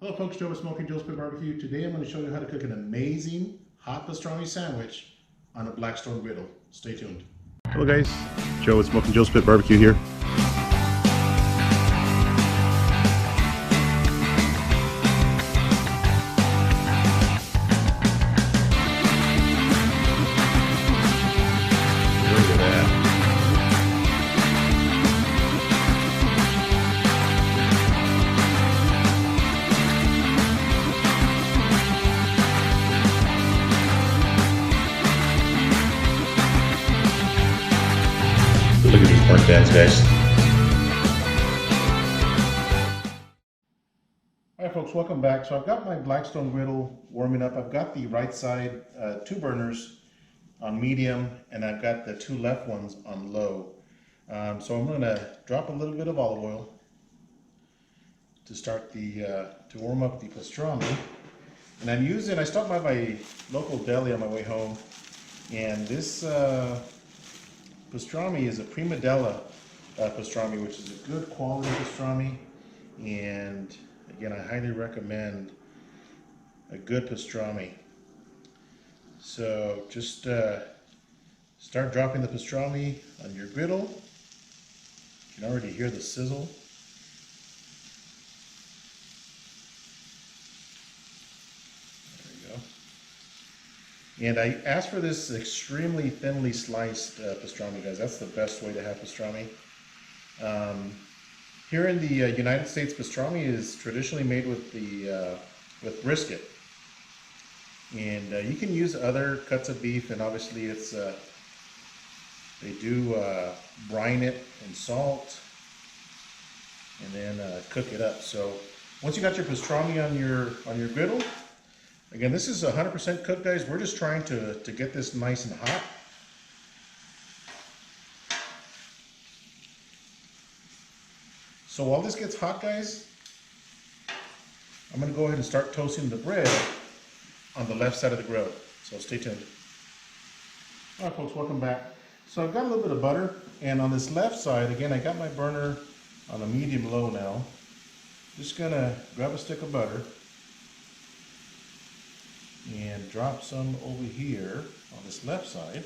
Hello folks, Joe with Smokin Joe's Barbecue. Today I'm going to show you how to cook an amazing hot pastrami sandwich on a Blackstone Griddle. Stay tuned. Hello guys, Joe with Smokin Joe's Barbecue here. Look at that. Look at these burnt ends, guys. Alright folks, welcome back. So I've got my Blackstone Griddle warming up. I've got the right side two burners on medium, and I've got the two left ones on low. So I'm going to drop a little bit of olive oil to start to warm up the pastrami. And I stopped by my local deli on my way home, and this pastrami is a prima della pastrami, which is a good quality pastrami. And again, I highly recommend a good pastrami. So just start dropping the pastrami on your griddle. You can already hear the sizzle. And I asked for this extremely thinly sliced pastrami, guys. That's the best way to have pastrami. Here in the United States, pastrami is traditionally made with brisket. And you can use other cuts of beef, and obviously they do brine it in salt and then cook it up. So once you got your pastrami on your griddle, again, this is 100% cooked, guys. We're just trying to get this nice and hot. So while this gets hot, guys, I'm going to go ahead and start toasting the bread on the left side of the grill. So stay tuned. All right, folks, welcome back. So I've got a little bit of butter, and on this left side, again, I got my burner on a medium-low now. Just going to grab a stick of butter and drop some over here on this left side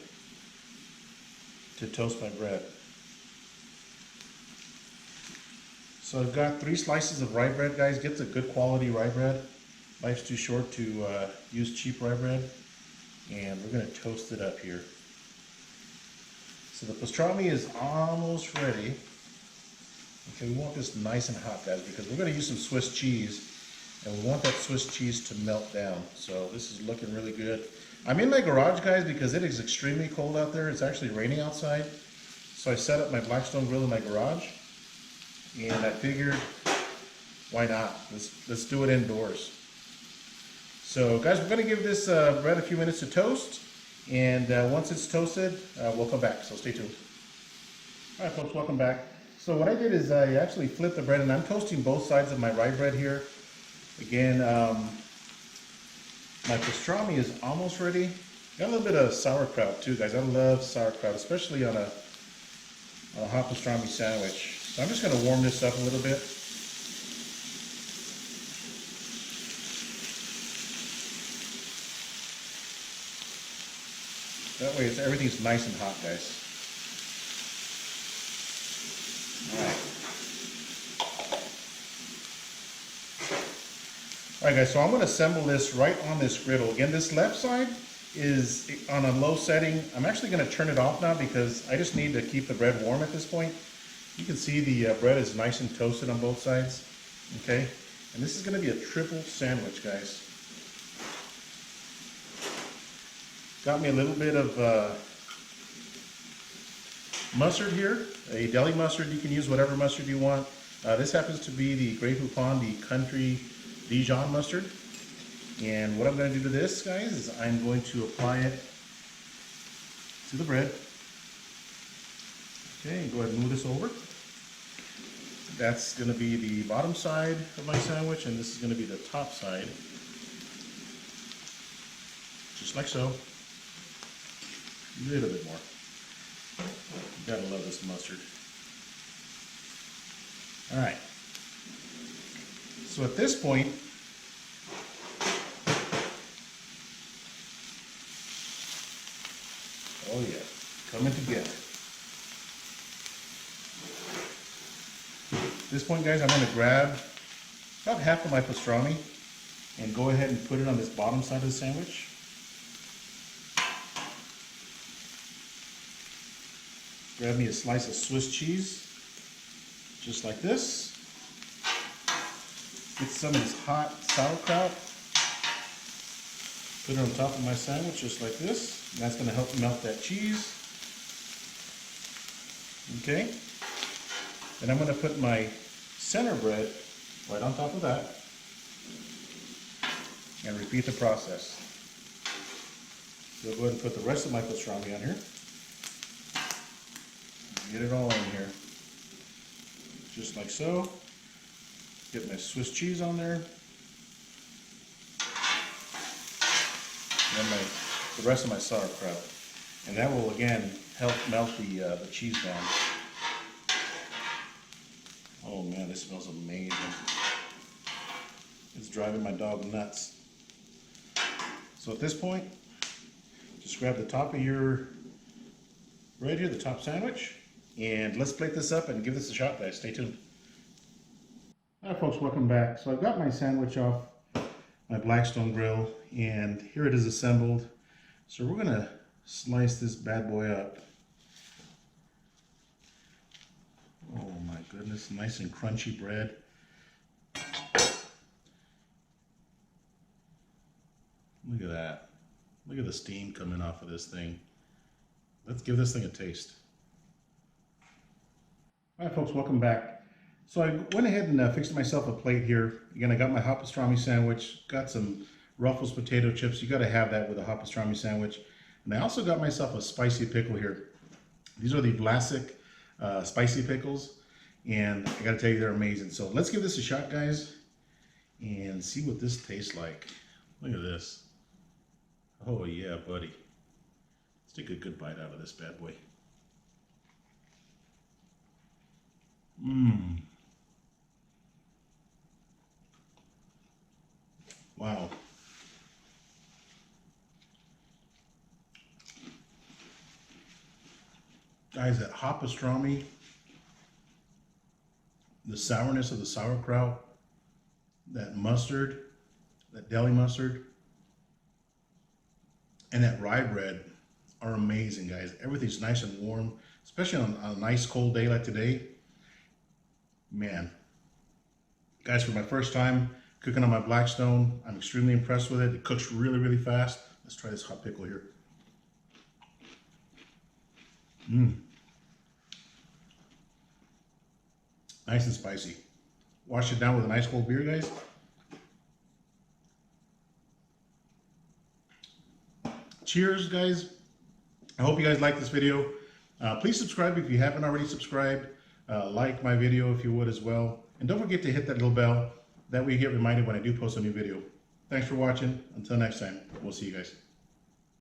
to toast my bread. So I've got 3 slices of rye bread, guys. Get the good quality rye bread. Life's too short to use cheap rye bread. And we're going to toast it up here. So the pastrami is almost ready. Okay, we want this nice and hot, guys, because we're going to use some Swiss cheese. And we want that Swiss cheese to melt down. So this is looking really good. I'm in my garage, guys, because it is extremely cold out there. It's actually raining outside. So I set up my Blackstone grill in my garage. And I figured, why not? Let's do it indoors. So guys, we're going to give this bread a few minutes to toast. And once it's toasted, we'll come back. So stay tuned. All right, folks, welcome back. So what I did is I actually flipped the bread, and I'm toasting both sides of my rye bread here. Again, my pastrami is almost ready. Got a little bit of sauerkraut too, guys. I love sauerkraut, especially on a hot pastrami sandwich. So I'm just going to warm this up a little bit. That way everything's nice and hot, guys. Alright guys, so I'm going to assemble this right on this griddle. Again, this left side is on a low setting. I'm actually going to turn it off now because I just need to keep the bread warm at this point. You can see the bread is nice and toasted on both sides. Okay, and this is going to be a triple sandwich, guys. Got me a little bit of mustard here, a deli mustard. You can use whatever mustard you want. This happens to be the Grey Poupon, the country Dijon mustard. And what I'm going to do to this, guys, is I'm going to apply it to the bread. Okay, go ahead and move this over. That's going to be the bottom side of my sandwich, and this is going to be the top side. Just like so. A little bit more. You gotta love this mustard. All right. So at this point, meant to get. At this point, guys, I'm going to grab about half of my pastrami and go ahead and put it on this bottom side of the sandwich. Grab me a slice of Swiss cheese, just like this. Get some of this hot sauerkraut. Put it on top of my sandwich, just like this. And that's going to help melt that cheese. Okay. Then I'm going to put my center bread right on top of that. And repeat the process. So go ahead and put the rest of my pastrami on here. Get it all in here. Just like so. Get my Swiss cheese on there. And then the rest of my sauerkraut. And that will again help melt the cheese down. Oh man, this smells amazing. It's driving my dog nuts. So at this point, just grab the top of your, right here, the top sandwich, and let's plate this up and give this a shot, guys. Stay tuned. Hi folks, welcome back. So I've got my sandwich off my Blackstone grill, and here it is assembled. So we're gonna slice this bad boy up. Oh my goodness, nice and crunchy bread. Look at that. Look at the steam coming off of this thing. Let's give this thing a taste. Alright folks, welcome back. So I went ahead and fixed myself a plate here. Again, I got my hot pastrami sandwich, got some Ruffles potato chips. You got to have that with a hot pastrami sandwich. And I also got myself a spicy pickle here. These are the Vlasic spicy pickles, and I got to tell you, they're amazing. So let's give this a shot, guys, and see what this tastes like. Look at this. Oh yeah, buddy. Let's take a good bite out of this bad boy. Mmm. Wow. Guys, that hot pastrami, the sourness of the sauerkraut, that mustard, that deli mustard, and that rye bread are amazing, guys. Everything's nice and warm, especially on a nice cold day like today. Man, guys, for my first time cooking on my Blackstone, I'm extremely impressed with it. It cooks really, really fast. Let's try this hot pickle here. Mmm. Nice and spicy. Wash it down with a nice cold beer, guys. Cheers, guys. I hope you guys like this video. Please subscribe if you haven't already subscribed. Like my video if you would as well. And don't forget to hit that little bell. That way you get reminded when I do post a new video. Thanks for watching. Until next time, we'll see you guys.